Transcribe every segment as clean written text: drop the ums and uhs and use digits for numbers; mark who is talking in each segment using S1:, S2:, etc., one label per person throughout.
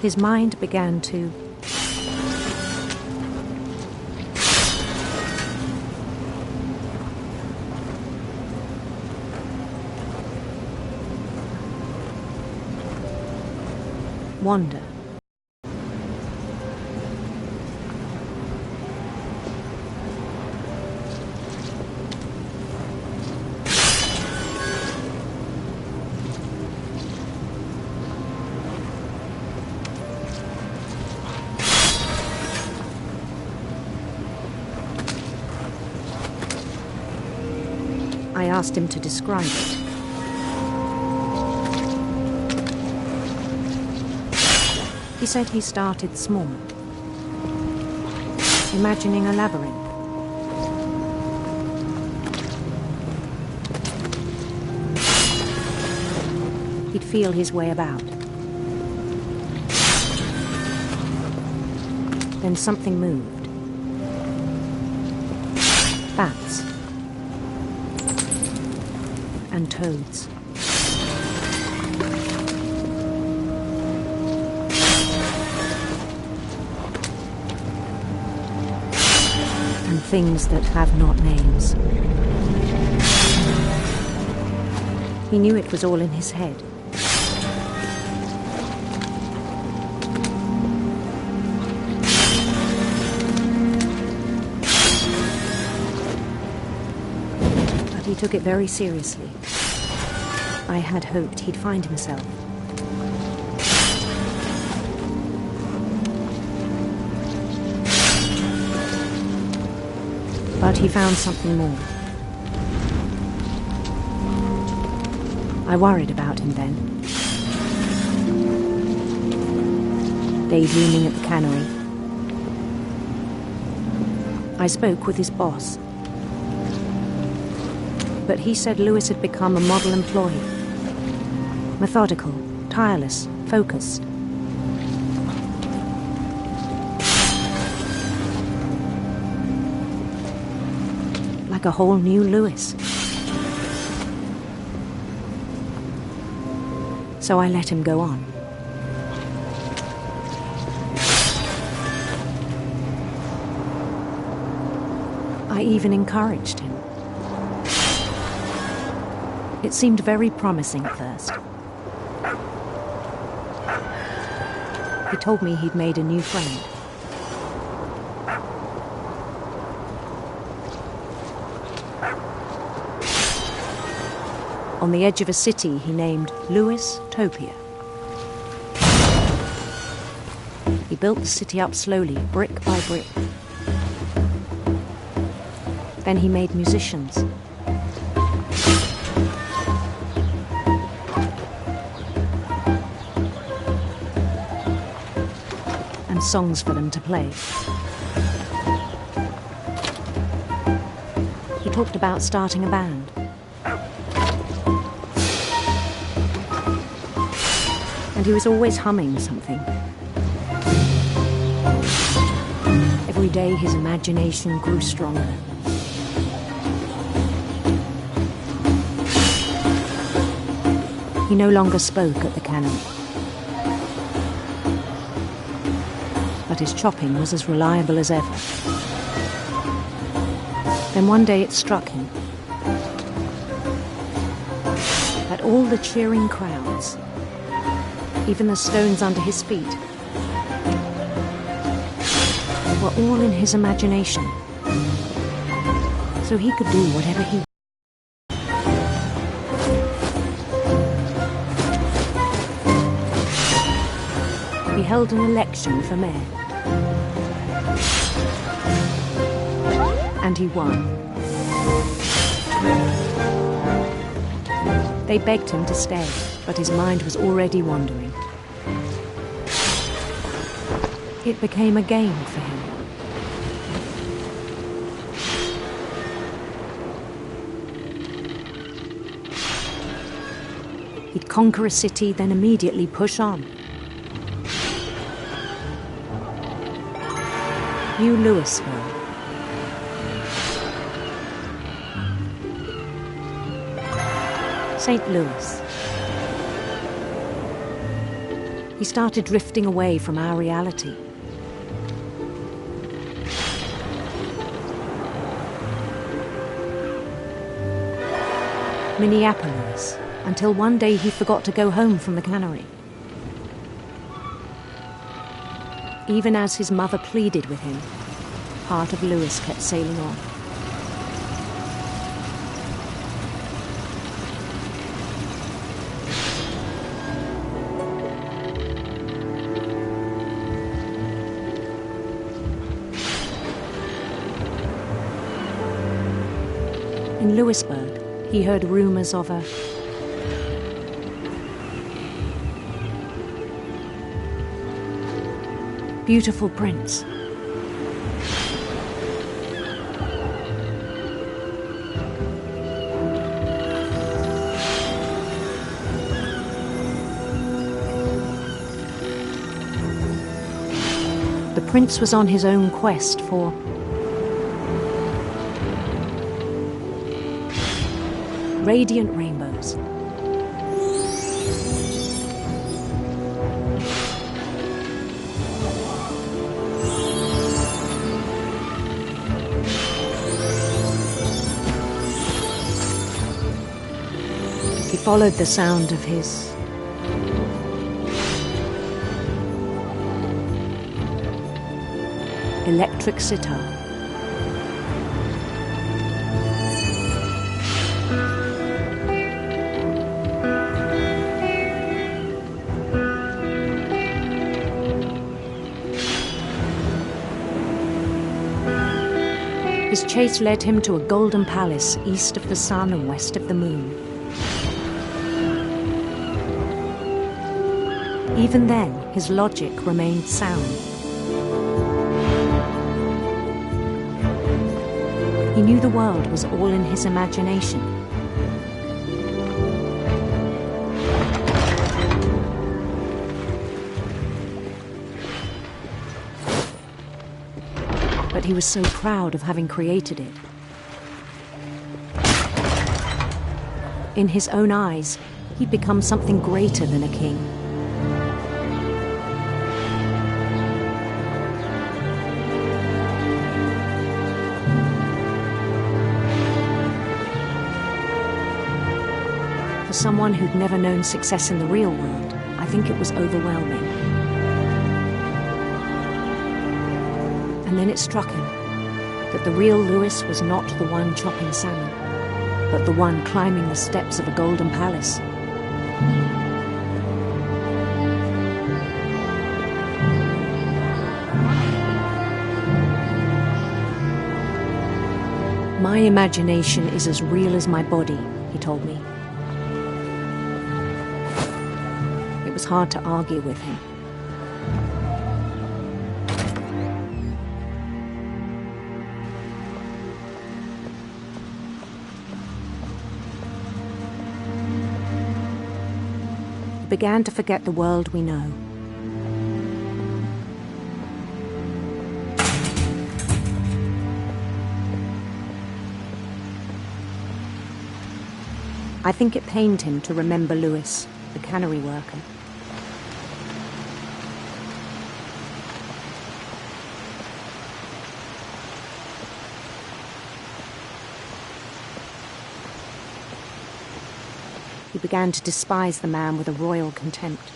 S1: His mind began to wander. I asked him to describe it. He said he started small, imagining a labyrinth. He'd feel his way about. Then something moved. Bats. And toads. And things that have not names. He knew it was all in his head. But he took it very seriously. I had hoped he'd find himself. But he found something more. I worried about him then. Daydreaming at the cannery. I spoke with his boss. But he said Lewis had become a model employee. Methodical, tireless, focused. Like a whole new Lewis. So I let him go on. I even encouraged him. It seemed very promising at first. He told me he'd made a new friend. On the edge of a city he named Lewis Topia. He built the city up slowly, brick by brick. Then he made musicians. And songs for them to play. He talked about starting a band. And he was always humming something. Every day his imagination grew stronger. He no longer spoke at the cannery. But his chopping was as reliable as ever. Then one day it struck him that all the cheering crowds, even the stones under his feet, were all in his imagination. So he could do whatever he wanted. He held an election for mayor. And he won. They begged him to stay, but his mind was already wandering. It became a game for him. He'd conquer a city, then immediately push on. New Louisville. St. Louis. He started drifting away from our reality. Minneapolis, until one day he forgot to go home from the cannery. Even as his mother pleaded with him, part of Lewis kept sailing on. In Lewisburg, he heard rumors of a beautiful prince. The prince was on his own quest for radiant rainbows. He followed the sound of his electric sitar. His chase led him to a golden palace east of the sun and west of the moon. Even then, his logic remained sound. He knew the world was all in his imagination. But he was so proud of having created it. In his own eyes, he'd become something greater than a king. For someone who'd never known success in the real world, I think it was overwhelming. And then it struck him that the real Lewis was not the one chopping salmon, but the one climbing the steps of a golden palace. My imagination is as real as my body, he told me. It was hard to argue with him. Began to forget the world we know. I think it pained him to remember Lewis, the cannery worker. He began to despise the man with a royal contempt.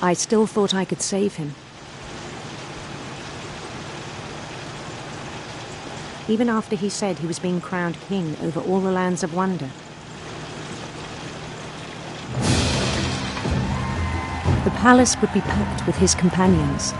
S1: I still thought I could save him. Even after he said he was being crowned king over all the lands of wonder. The palace would be packed with his companions.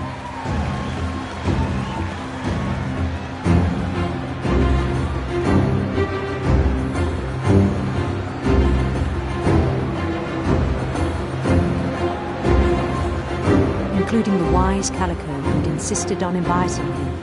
S1: Including the wise Calico who'd insisted on advising him.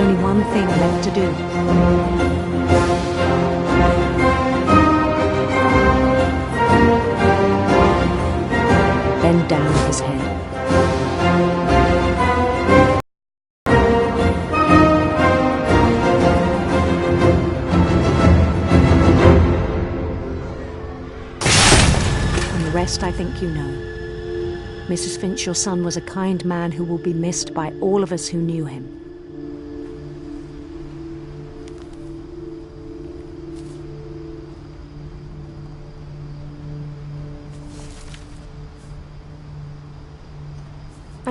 S1: only one thing left to do. Bend down his head. And the rest I think you know. Mrs. Finch, your son was a kind man who will be missed by all of us who knew him.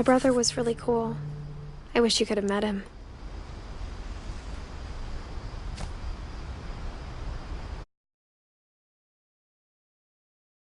S2: My brother was really cool. I wish you could have met him.